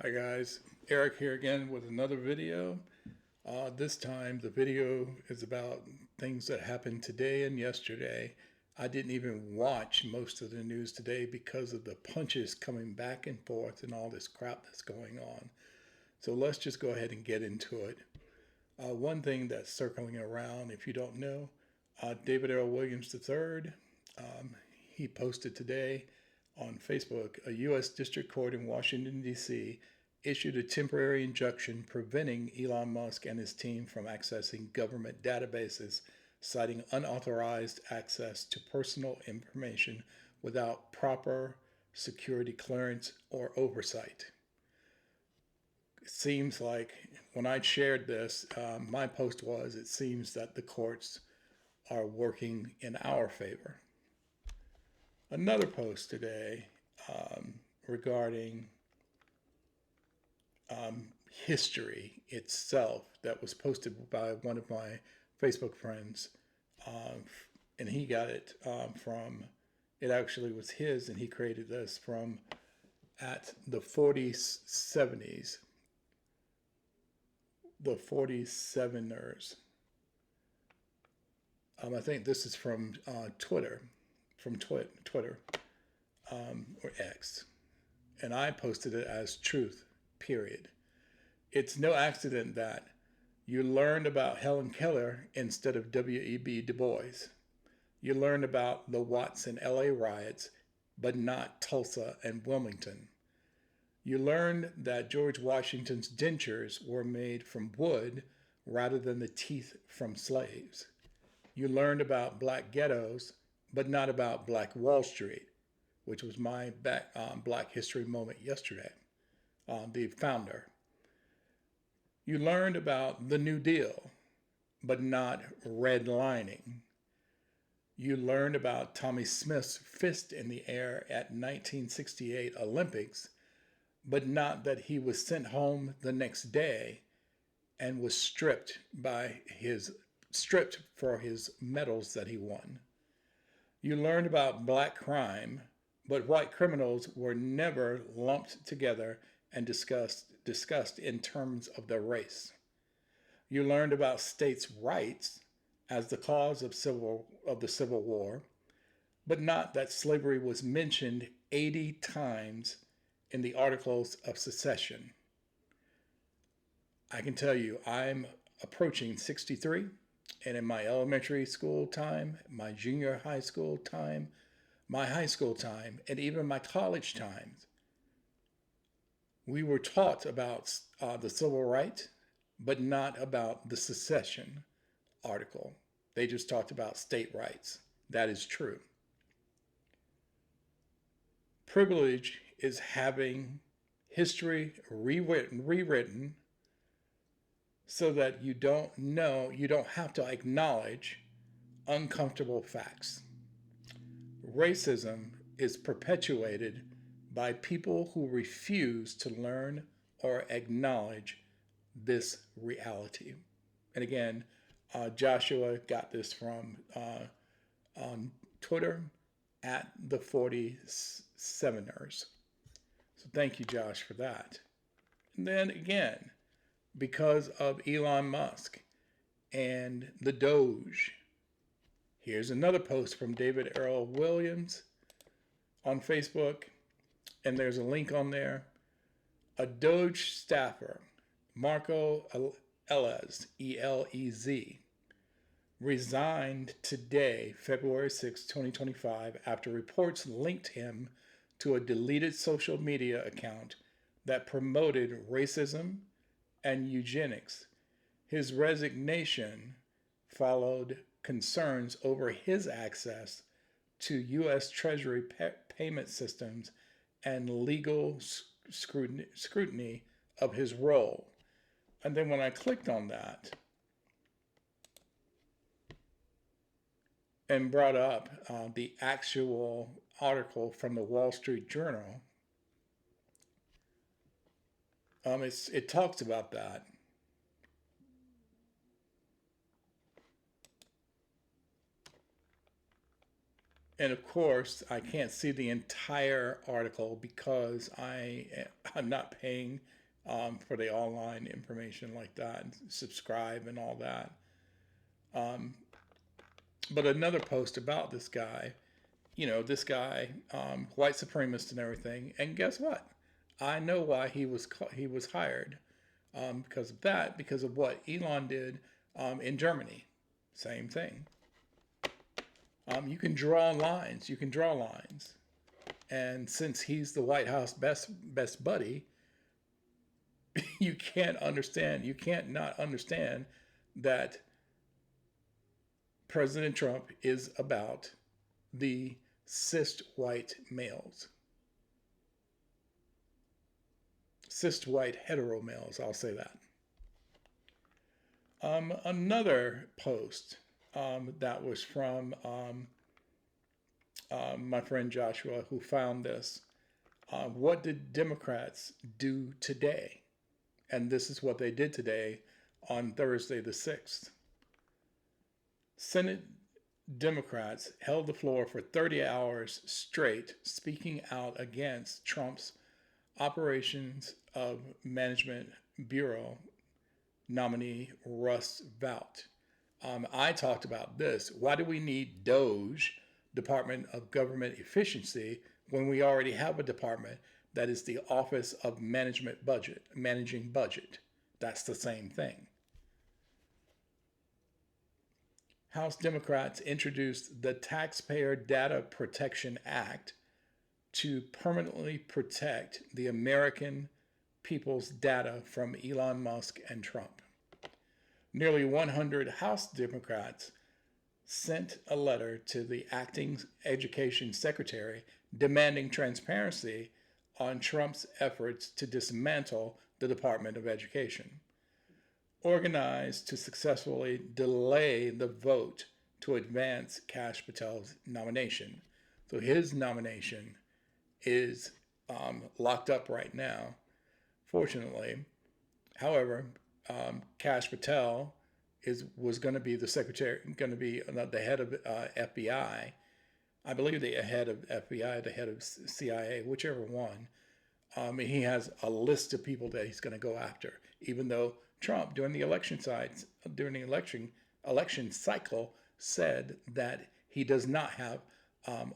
Hi guys, Eric here again with another video. This time the video is about things that happened today and yesterday. I didn't even watch most of the news today because of the punches coming back and forth and all this crap that's going on. So let's just go ahead and get into it. One thing that's circling around, if you don't know, David Earl Williams III, um, he posted today on Facebook, a U.S. District Court in Washington, D.C. issued a temporary injunction preventing Elon Musk and his team from accessing government databases, citing unauthorized access to personal information without proper security clearance or oversight. It seems like when I shared this, my post was it seems that the courts are working in our favor. Another post today regarding history itself that was posted by one of my Facebook friends, and he got it from. It actually was his, and he created this from at the 40s, 70s, the 47ers. I think this is from Twitter, Twitter or X, and I posted it as truth. Period. It's no accident that you learned about Helen Keller instead of W.E.B. Du Bois. You learned about the Watts and L.A. riots, but not Tulsa and Wilmington. You learned that George Washington's dentures were made from wood rather than the teeth from slaves. You learned about black ghettos, but not about Black Wall Street, which was my Black History moment yesterday, the founder. You learned about the New Deal, but not redlining. You learned about Tommy Smith's fist in the air at 1968 Olympics, but not that he was sent home the next day and was stripped for his medals that he won. You learned about black crime, but white criminals were never lumped together and discussed in terms of their race. You learned about states' rights as the cause of the Civil War, but not that slavery was mentioned 80 times in the Articles of Secession. I can tell you, I'm approaching 63, and in my elementary school time, my junior high school time, my high school time, and even my college times, we were taught about the civil rights, but not about the secession article. They just talked about state rights. That is true. Privilege is having history rewritten so that you don't have to acknowledge uncomfortable facts. Racism is perpetuated by people who refuse to learn or acknowledge this reality. And again, Joshua got this from on Twitter at the 47ers. So thank you, Josh, for that. And then again, because of Elon Musk and the Doge, here's another post from David Earl Williams on Facebook, and there's a link on there. A Doge staffer, Marco Elez, E-L-E-Z, resigned today, February 6, 2025, after reports linked him to a deleted social media account that promoted racism and eugenics. His resignation followed concerns over his access to U.S. Treasury payment systems and legal scrutiny of his role. And then when I clicked on that and brought up the actual article from the Wall Street Journal, it talks about that. And of course, I can't see the entire article because I'm not paying for the online information like that, and subscribe and all that. Um, but another post about this guy, this guy, white supremacist and everything. And guess what? I know why he was hired, because of that, because of what Elon did in Germany. Same thing. You can draw lines. You can draw lines. And since he's the White House best buddy, you can't understand. You can't not understand that President Trump is about the cis white males, cis white hetero males. I'll say that. Another post that was from my friend Joshua, who found this. What did Democrats do today? And this is what they did today on Thursday the 6th. Senate Democrats held the floor for 30 hours straight, speaking out against Trump's Operations of Management Bureau nominee Russ Vought. I talked about this. Why do we need DOGE, Department of Government Efficiency, when we already have a department that is the Office of Managing Budget? That's the same thing. House Democrats introduced the Taxpayer Data Protection Act to permanently protect the American people's data from Elon Musk and Trump. Nearly 100 House Democrats sent a letter to the acting education secretary demanding transparency on Trump's efforts to dismantle the Department of Education, organized to successfully delay the vote to advance Kash Patel's nomination. So his nomination is locked up right now, fortunately. However, Kash Patel was going to be the secretary, going to be the head of FBI. I believe the head of FBI, the head of CIA, whichever one. He has a list of people that he's going to go after, even though Trump, during the election cycle, said that he does not have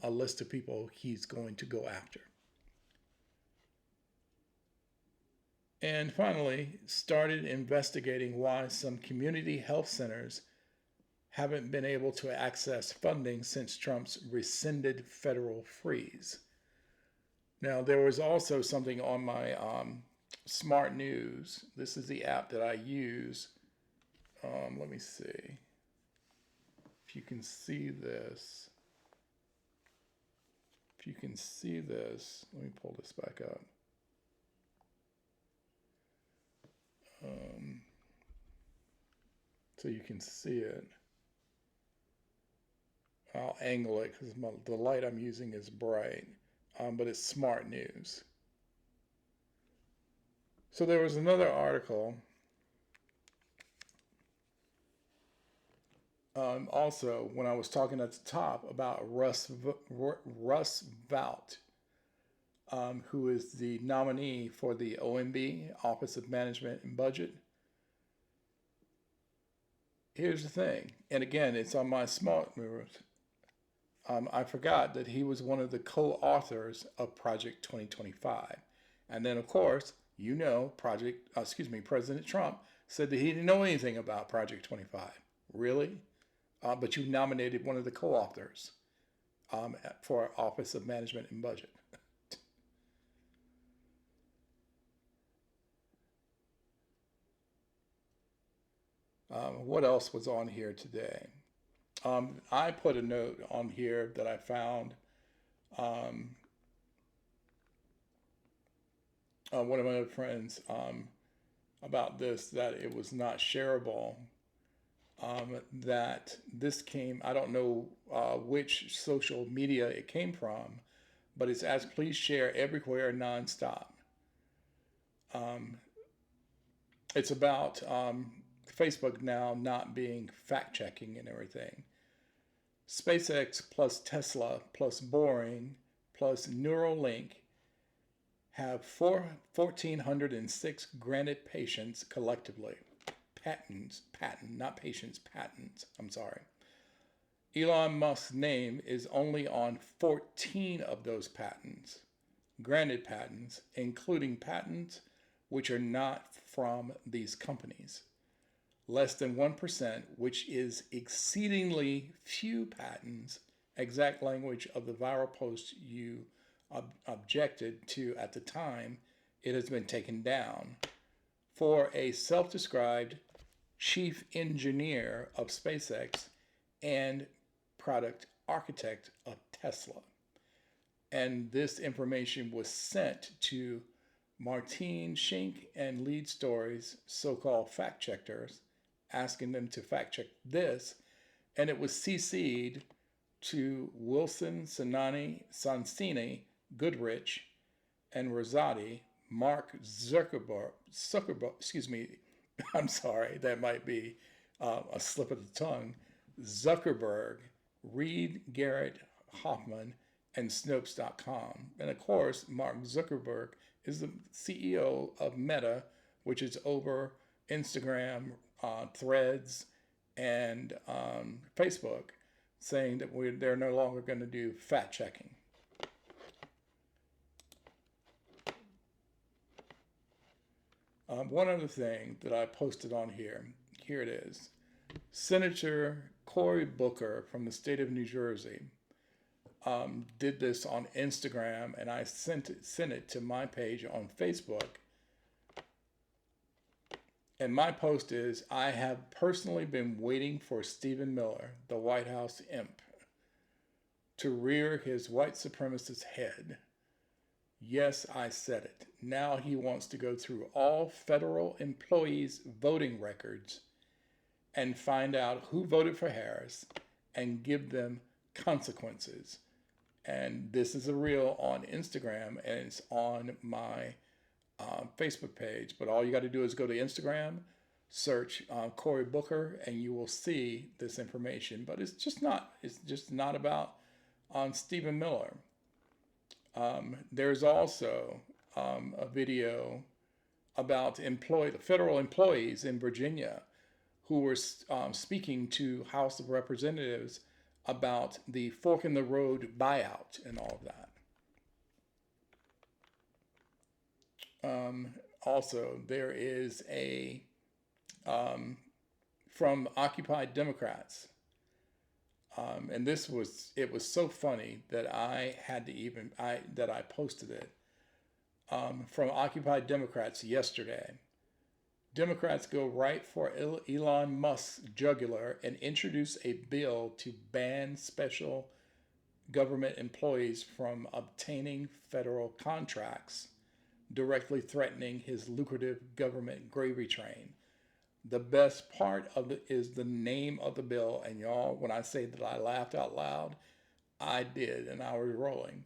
a list of people he's going to go after. And finally, started investigating why some community health centers haven't been able to access funding since Trump's rescinded federal freeze. Now, there was also something on my Smart News. This is the app that I use. Let me see if you can see this. If you can see this, let me pull this back up. So you can see it. I'll angle it because the light I'm using is bright, but it's Smart News. So there was another article also when I was talking at the top about Russ Vought, who is the nominee for the OMB, Office of Management and Budget. Here's the thing, and again, it's on my Smart News. I forgot that he was one of the co-authors of Project 2025. And then, of course, President Trump said that he didn't know anything about Project 25. Really? But you nominated one of the co-authors for Office of Management and Budget. What else was on here today? I put a note on here that I found one of my other friends about this, that it was not shareable, that this came, I don't know which social media it came from, but it's asked, please share everywhere nonstop. It's about Facebook now not being fact-checking and everything. SpaceX plus Tesla plus Boring plus Neuralink have 1,406 granted patents collectively. Not patients, patents. I'm sorry. Elon Musk's name is only on 14 of those patents, granted patents, including patents which are not from these companies. Less than 1%, which is exceedingly few patents, exact language of the viral post you objected to at the time, it has been taken down. For a self-described chief engineer of SpaceX and product architect of Tesla. And this information was sent to Martine Schenck and Lead Stories, so-called fact checkers, asking them to fact check this, and it was CC'd to Wilson, Sonsini, Goodrich, and Rosati, Mark Zuckerberg, I'm sorry, that might be a slip of the tongue, Zuckerberg, Reed, Garrett, Hoffman, and Snopes.com. And of course, Mark Zuckerberg is the CEO of Meta, which is over Instagram, Threads, and Facebook, saying that they're no longer going to do fact checking. One other thing that I posted on here it is. Senator Cory Booker from the state of New Jersey did this on Instagram, and I sent it to my page on Facebook. And my post is, I have personally been waiting for Stephen Miller, the White House imp, to rear his white supremacist head. Yes, I said it. Now he wants to go through all federal employees' voting records and find out who voted for Harris and give them consequences. And this is a reel on Instagram, and it's on my Facebook page. But all you got to do is go to Instagram, search Cory Booker, and you will see this information. But it's just not about Stephen Miller. There's also a video about federal employees in Virginia who were speaking to House of Representatives about the fork in the road buyout and all of that. Also, there is from Occupy Democrats. And it was so funny that I posted it. From Occupy Democrats yesterday. Democrats go right for Elon Musk's jugular and introduce a bill to ban special government employees from obtaining federal contracts, directly threatening his lucrative government gravy train. The best part of it is the name of the bill. And y'all, when I say that I laughed out loud, I did, and I was rolling.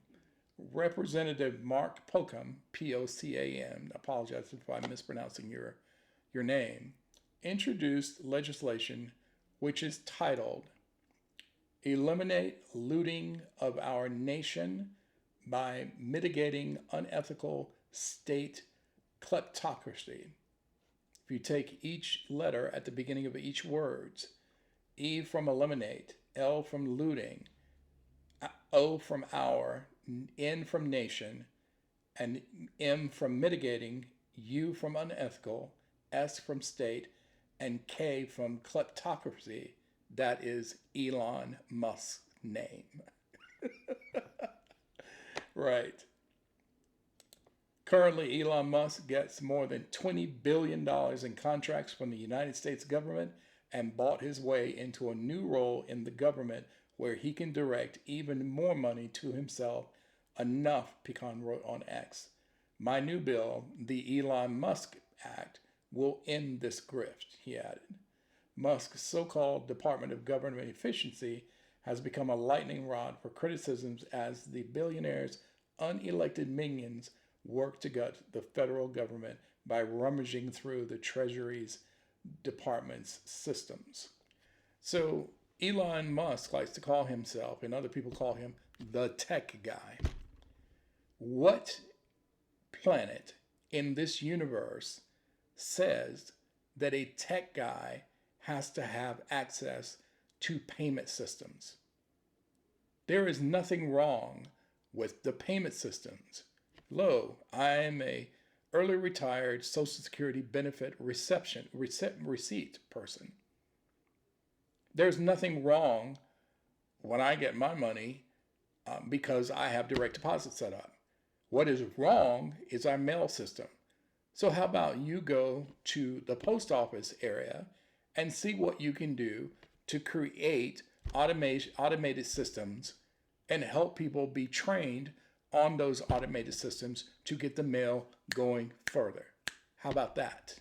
Representative Mark Pocan, P-O-C-A-N, apologize if I'm mispronouncing your name, introduced legislation which is titled Eliminate Looting of Our Nation by Mitigating Unethical State Kleptocracy. If you take each letter at the beginning of each word, E from eliminate, L from looting, O from our, N from nation, and M from mitigating, U from unethical, S from state, and K from kleptocracy, that is Elon Musk's name. Right. Currently, Elon Musk gets more than $20 billion in contracts from the United States government and bought his way into a new role in the government where he can direct even more money to himself. Enough, Pecan wrote on X. My new bill, the Elon Musk Act, will end this grift, he added. Musk's so-called Department of Government Efficiency has become a lightning rod for criticisms as the billionaire's unelected minions work to gut the federal government by rummaging through the Treasury's department's systems. So Elon Musk likes to call himself, and other people call him the tech guy. What planet in this universe says that a tech guy has to have access to payment systems? There is nothing wrong with the payment systems. Lo, I am a early retired Social Security benefit receipt person. There's nothing wrong when I get my money because I have direct deposit set up. What is wrong is our mail system. So how about you go to the post office area and see what you can do to create automated systems and help people be trained on those automated systems to get the mail going further. How about that?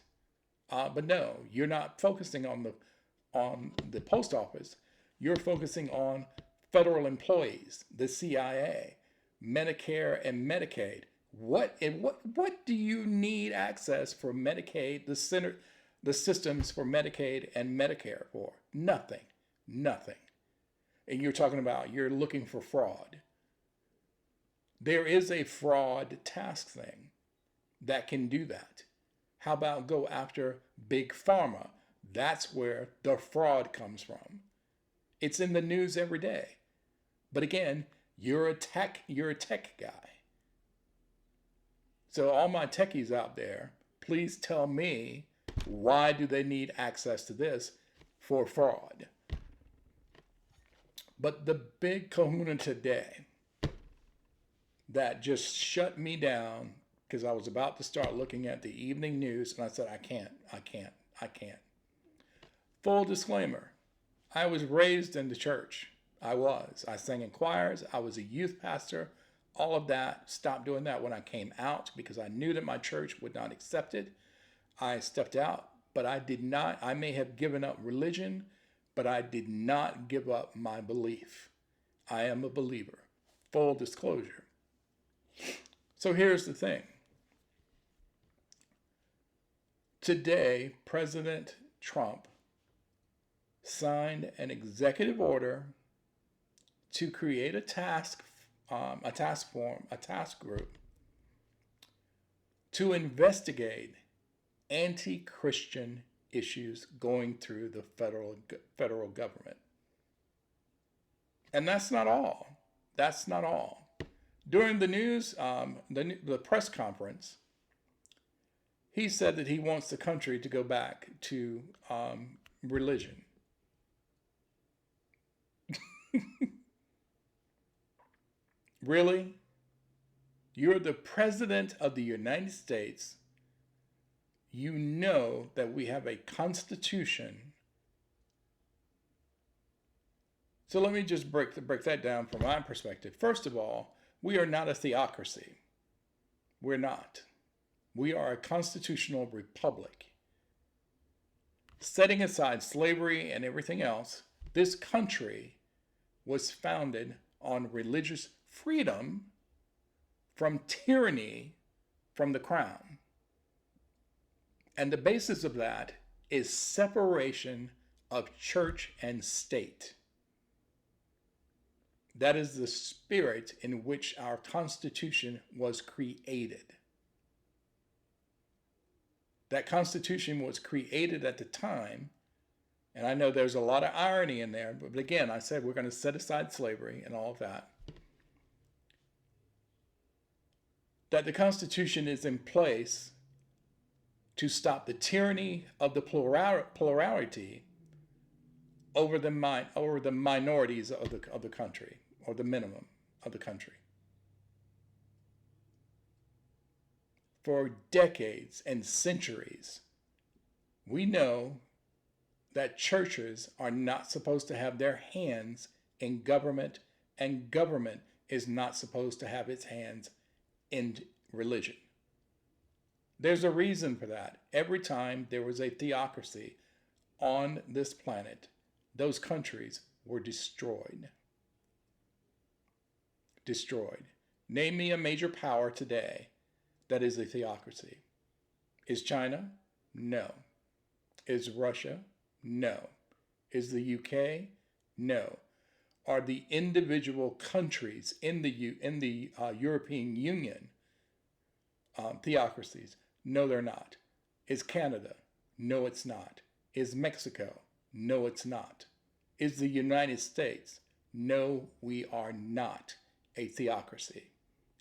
But no, you're not focusing on the post office. You're focusing on federal employees, the CIA, Medicare and Medicaid. What do you need access for Medicaid, the systems for Medicaid and Medicare for? Nothing. And you're talking about you're looking for fraud. There is a fraud task thing that can do that. How about go after big pharma? That's where the fraud comes from. It's in the news every day. But again, you're a tech guy. So all my techies out there, please tell me, why do they need access to this for fraud? But the big kahuna today that just shut me down, because I was about to start looking at the evening news, and I said, I can't. Full disclaimer, I was raised in the church. I sang in choirs. I was a youth pastor. All of that. Stopped doing that when I came out because I knew that my church would not accept it. I stepped out, but I did not. I may have given up religion, but I did not give up my belief. I am a believer. Full disclosure. So here's the thing. Today, President Trump signed an executive order to create a task group to investigate anti-Christian issues going through the federal government. And that's not all. During the news, the press conference, he said that he wants the country to go back to religion. Really? You're the president of the United States. You know that we have a constitution. So let me just break that down from my perspective. First of all, we are not a theocracy. We're not. We are a constitutional republic. Setting aside slavery and everything else, this country was founded on religious freedom from tyranny from the crown. And the basis of that is separation of church and state. That is the spirit in which our Constitution was created. That Constitution was created at the time, and I know there's a lot of irony in there, but again, I said we're going to set aside slavery and all of that. That the Constitution is in place to stop the tyranny of the plurality over the minorities of the country, or the minimum of the country. For decades and centuries, we know that churches are not supposed to have their hands in government, and government is not supposed to have its hands in religion. There's a reason for that. Every time there was a theocracy on this planet, those countries were destroyed. Name me a major power today that is a theocracy. Is China? No. Is Russia? No. Is the UK? No. Are the individual countries in the European Union theocracies? No, they're not. Is Canada? No, it's not. Is Mexico? No, it's not. Is the United States? No, we are not a theocracy,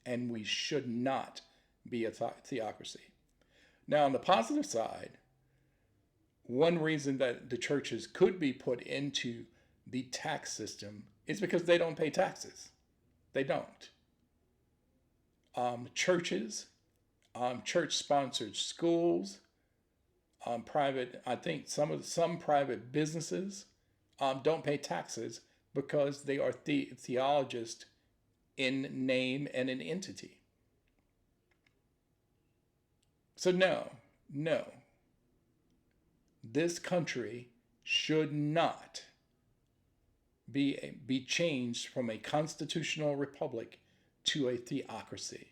and we should not be a theocracy. Now, on the positive side, one reason that the churches could be put into the tax system is because they don't pay taxes. They don't. Churches, church-sponsored schools, private, I think some private businesses don't pay taxes because they are theologists in name and in entity. So no, this country should not be changed from a constitutional republic to a theocracy.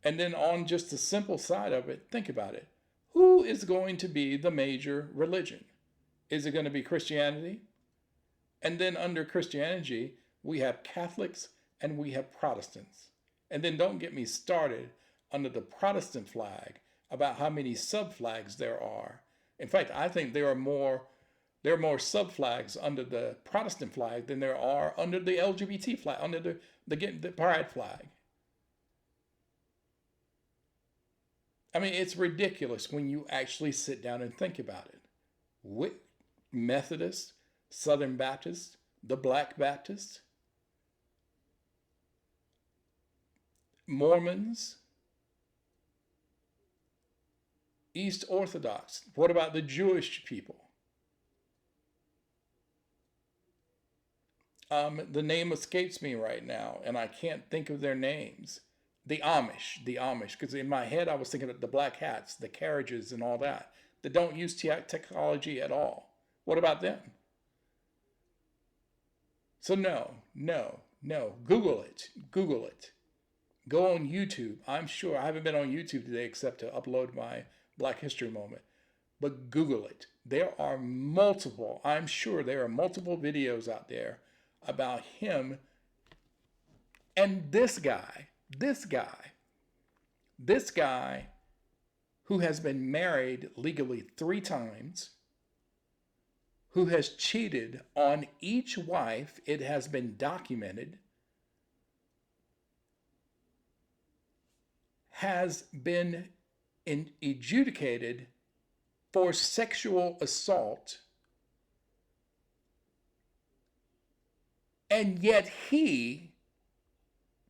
And then on just the simple side of it, think about it. Who is going to be the major religion? Is it going to be Christianity? And then under Christianity, we have Catholics and we have Protestants. And then don't get me started under the Protestant flag about how many sub-flags there are. In fact, I think there are more sub-flags under the Protestant flag than there are under the LGBT flag, under the pride flag. I mean, it's ridiculous when you actually sit down and think about it. Methodists, Southern Baptists, the Black Baptists, Mormons, East Orthodox. What about the Jewish people? The name escapes me right now, and I can't think of their names. The Amish, because in my head I was thinking of the black hats, the carriages and all that don't use technology at all. What about them? So no. Google it. Go on YouTube. I'm sure I haven't been on YouTube today except to upload my Black History Moment. But Google it. I'm sure there are multiple videos out there about him and this guy who has been married legally 3 times, who has cheated on each wife, it has been documented, has been adjudicated for sexual assault, and yet he,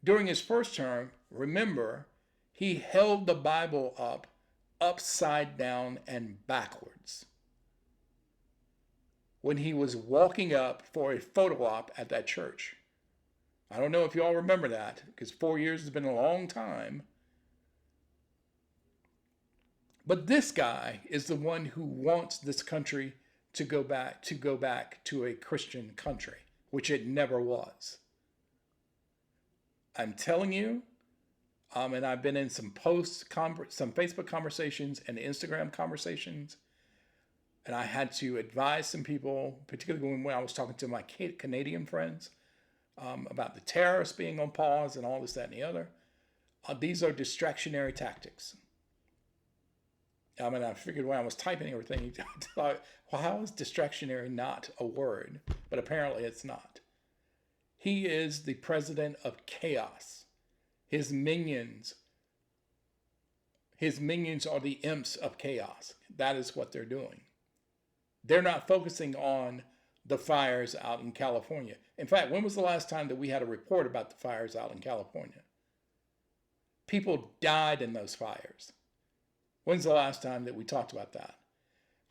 during his first term, remember, he held the Bible up upside down and backwards when he was walking up for a photo op at that church. I don't know if you all remember that, because 4 years has been a long time. But this guy is the one who wants this country to go back to a Christian country, which it never was. I'm telling you, and I've been in some some Facebook conversations and Instagram conversations, and I had to advise some people, particularly when I was talking to my Canadian friends, about the tariffs being on pause and all this, that, and the other. These are distractionary tactics. I figured when I was typing everything, I thought, well, how is distractionary not a word? But apparently it's not. He is the president of chaos. His minions are the imps of chaos. That is what they're doing. They're not focusing on the fires out in California. In fact, when was the last time that we had a report about the fires out in California? People died in those fires. When's the last time that we talked about that?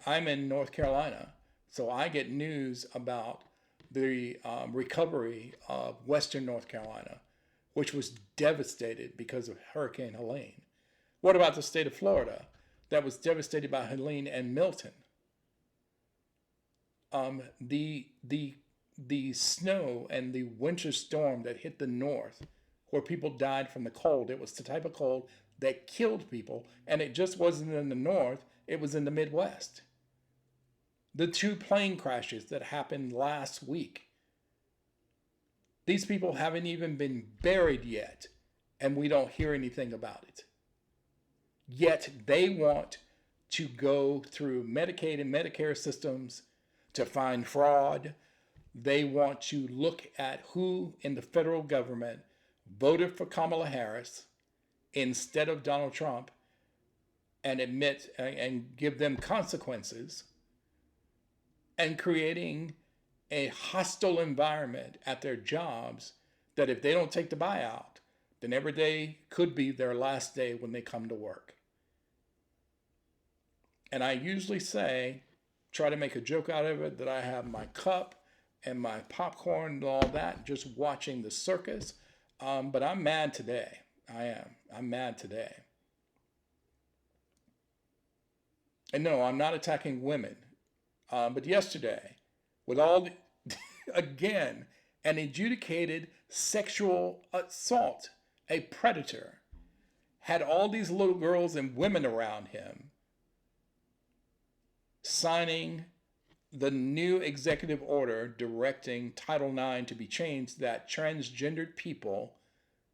I'm in North Carolina, so I get news about the recovery of Western North Carolina, which was devastated because of Hurricane Helene. What about the state of Florida that was devastated by Helene and Milton? The snow and the winter storm that hit the north, where people died from the cold. It was the type of cold that killed people, and it just wasn't in the north, it was in the Midwest. The 2 plane crashes that happened last week. These people haven't even been buried yet, and we don't hear anything about it. Yet they want to go through Medicaid and Medicare systems to find fraud. They want to look at who in the federal government voted for Kamala Harris instead of Donald Trump and admit and give them consequences, and creating a hostile environment at their jobs that if they don't take the buyout, then every day could be their last day when they come to work. And I usually say, try to make a joke out of it, that I have my cup and my popcorn and all that, just watching the circus. But I'm mad today. I am. I'm mad today. And no, I'm not attacking women. But yesterday, with all the, again, an adjudicated sexual assault, a predator, had all these little girls and women around him signing the new executive order directing Title IX to be changed, that transgendered people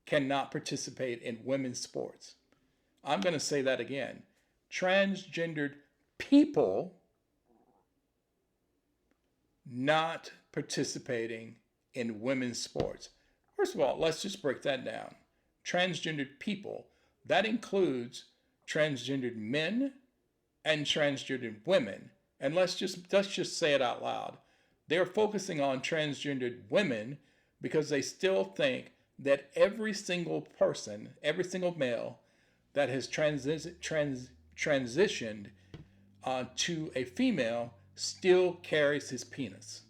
cannot participate in women's sports. I'm going to say that again. Transgendered people not participating in women's sports. First of all, let's just break that down. Transgendered people, that includes transgendered men and transgendered women. And let's just say it out loud. They're focusing on transgendered women because they still think that every single person, every single male that has transitioned to a female still carries his penis.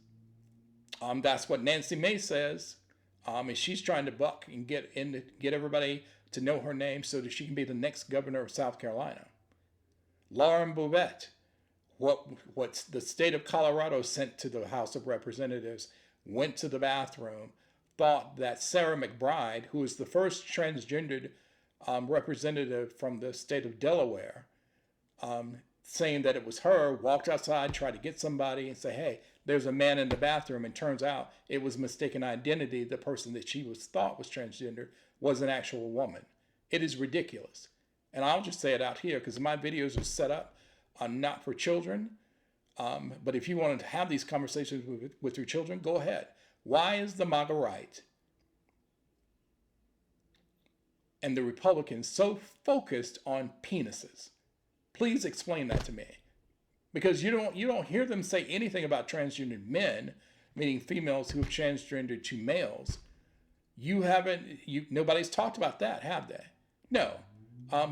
That's what Nancy May says. And she's trying to buck and get everybody to know her name so that she can be the next governor of South Carolina. Lauren Boebert, what the state of Colorado sent to the House of Representatives, went to the bathroom, thought that Sarah McBride, who is the first transgendered representative from the state of Delaware, saying that it was her, walked outside, tried to get somebody and say, hey, there's a man in the bathroom, and turns out it was mistaken identity. The person that she thought was transgender was an actual woman. It is ridiculous. And I'll just say it out here because my videos are set up not for children. But if you wanted to have these conversations with your children, go ahead. Why is the MAGA right and the Republicans so focused on penises? Please explain that to me. Because you don't hear them say anything about transgendered men, meaning females who have transgendered to males. Nobody's talked about that, have they? No,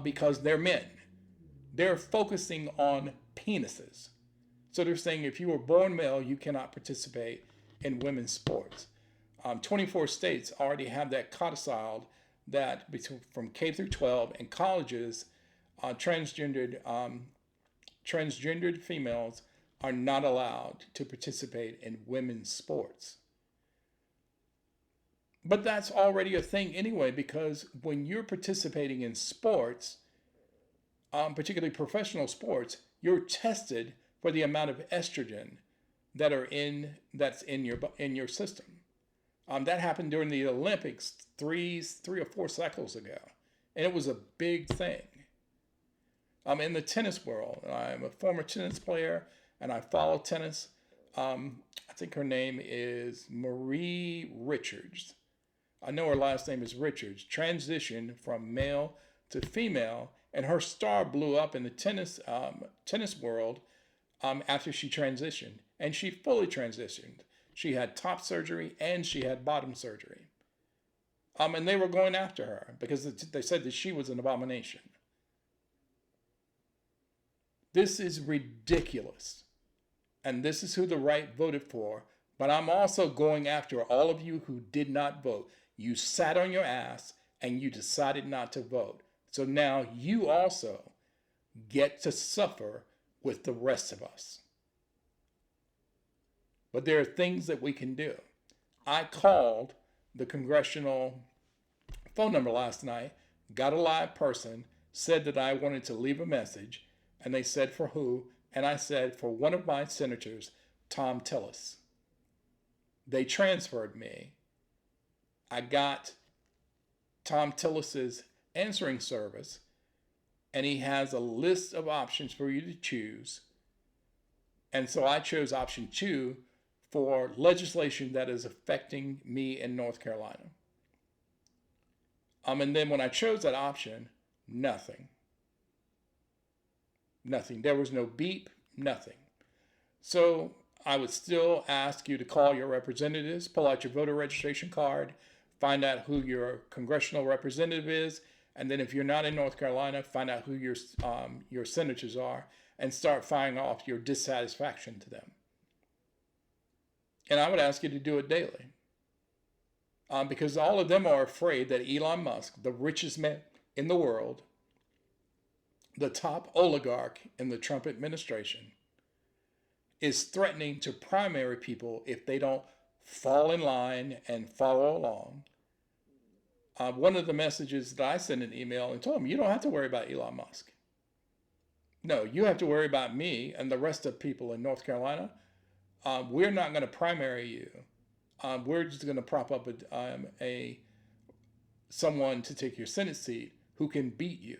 because they're men. They're focusing on penises. So they're saying if you were born male, you cannot participate in women's sports. 24 states already have that codiciled, that from K through 12 and colleges, transgendered females are not allowed to participate in women's sports. But that's already a thing anyway, because when you're participating in sports, particularly professional sports, you're tested for the amount of estrogen that's in your system. That happened during the Olympics three or four cycles ago, and it was a big thing. In the tennis world, I'm a former tennis player, and I follow tennis. I think her name is Marie Richards. I know her last name is Richards. Transitioned from male to female, and her star blew up in the tennis world after she transitioned, and she fully transitioned. She had top surgery and she had bottom surgery. And they were going after her because they said that she was an abomination. This is ridiculous. And this is who the right voted for. But I'm also going after all of you who did not vote. You sat on your ass and you decided not to vote. So now you also get to suffer with the rest of us. But there are things that we can do. I called the congressional phone number last night, got a live person, said that I wanted to leave a message, and they said for who. and I said, for one of my senators, Tom Tillis. They transferred me. I got Tom Tillis's answering service, and he has a list of options for you to choose. And so I chose option 2 for legislation that is affecting me in North Carolina. And then when I chose that option, nothing. Nothing. There was no beep, nothing. So I would still ask you to call your representatives, pull out your voter registration card, find out who your congressional representative is, and then if you're not in North Carolina, find out who your senators are, and start firing off your dissatisfaction to them. And I would ask you to do it daily. Because all of them are afraid that Elon Musk, the richest man in the world, the top oligarch in the Trump administration, is threatening to primary people if they don't fall in line and follow along. One of the messages that I sent an email and told him, you don't have to worry about Elon Musk. No, you have to worry about me and the rest of people in North Carolina. We're not going to primary you. We're just going to prop up someone to take your Senate seat who can beat you.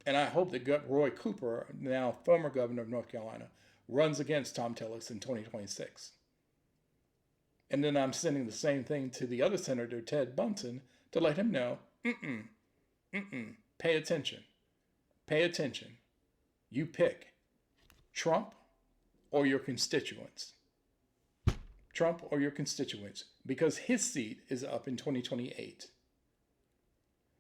And I hope that Roy Cooper, now former governor of North Carolina, runs against Tom Tillis in 2026. And then I'm sending the same thing to the other senator, Ted Bunsen, to let him know, pay attention. Pay attention. You pick Trump or your constituents. Trump or your constituents, because his seat is up in 2028.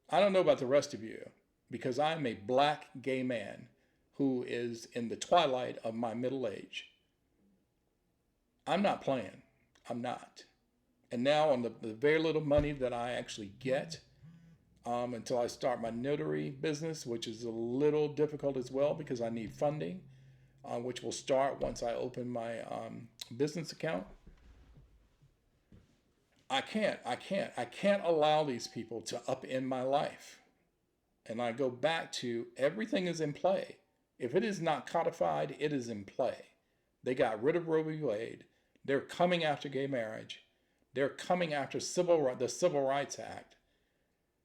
I don't know about the rest of you, because I'm a black gay man who is in the twilight of my middle age. I'm not playing. I'm not. And now on the very little money that I actually get, until I start my notary business, which is a little difficult as well because I need funding, which will start once I open my business account. I can't allow these people to upend my life. And I go back to everything is in play. If it is not codified, it is in play. They got rid of Roe v. Wade. They're coming after gay marriage. They're coming after the Civil Rights Act.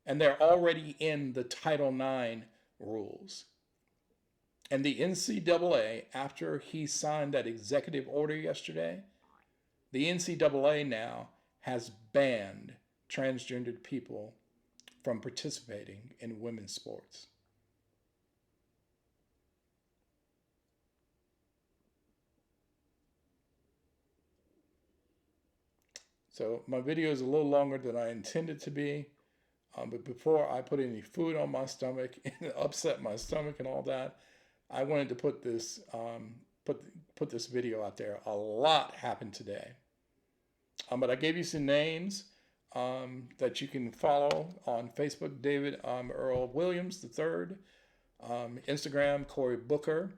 And they're already in the Title IX rules. And the NCAA, after he signed that executive order yesterday, the NCAA now has banned transgendered people from participating in women's sports. So my video is a little longer than I intended to be, but before I put any food on my stomach and upset my stomach and all that, I wanted to put this put this video out there. A lot happened today, but I gave you some names that you can follow on Facebook: David Earl Williams III, Instagram Cory Booker.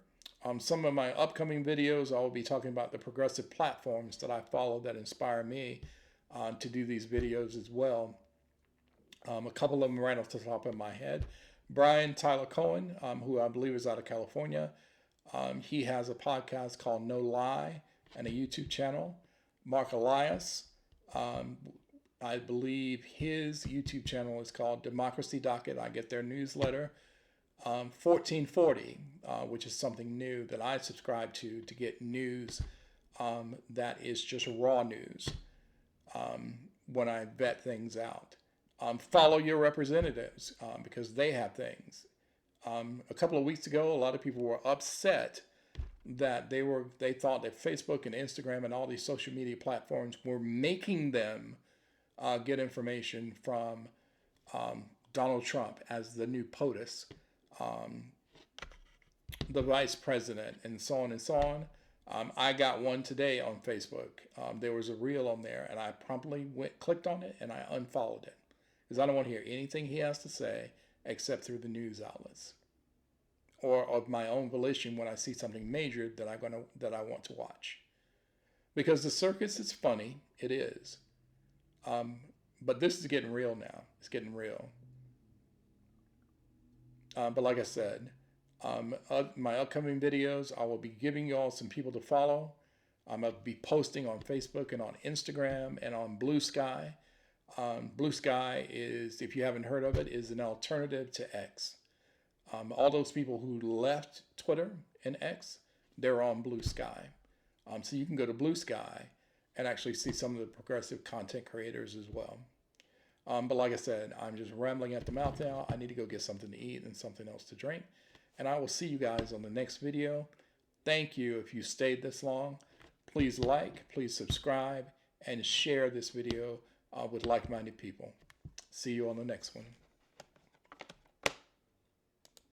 Some of my upcoming videos, I will be talking about the progressive platforms that I follow that inspire me to do these videos as well. A couple of them right off the top of my head. Brian Tyler Cohen, who I believe is out of California. He has a podcast called No Lie and a YouTube channel. Mark Elias, I believe his YouTube channel is called Democracy Docket. I get their newsletter. 1440, which is something new that I subscribe to get news that is just raw news when I vet things out. Follow your representatives because they have things. A couple of weeks ago, a lot of people were upset that they thought that Facebook and Instagram and all these social media platforms were making them get information from Donald Trump as the new POTUS, the vice president, and so on and so on. I got one today on Facebook. There was a reel on there, and I promptly clicked on it and I unfollowed it because I don't want to hear anything he has to say except through the news outlets or of my own volition when I see something major that I want to watch. Because the circus is funny, it is. But this is getting real now. It's getting real. But like I said, My upcoming videos, I will be giving y'all some people to follow. I'm going to be posting on Facebook and on Instagram and on Blue Sky. Blue Sky is, if you haven't heard of it, is an alternative to X. All those people who left Twitter and X, they're on Blue Sky. So you can go to Blue Sky and actually see some of the progressive content creators as well. But like I said, I'm just rambling at the mouth now. I need to go get something to eat and something else to drink. And I will see you guys on the next video. Thank you if you stayed this long. Please like, please subscribe, and share this video with like-minded people. See you on the next one.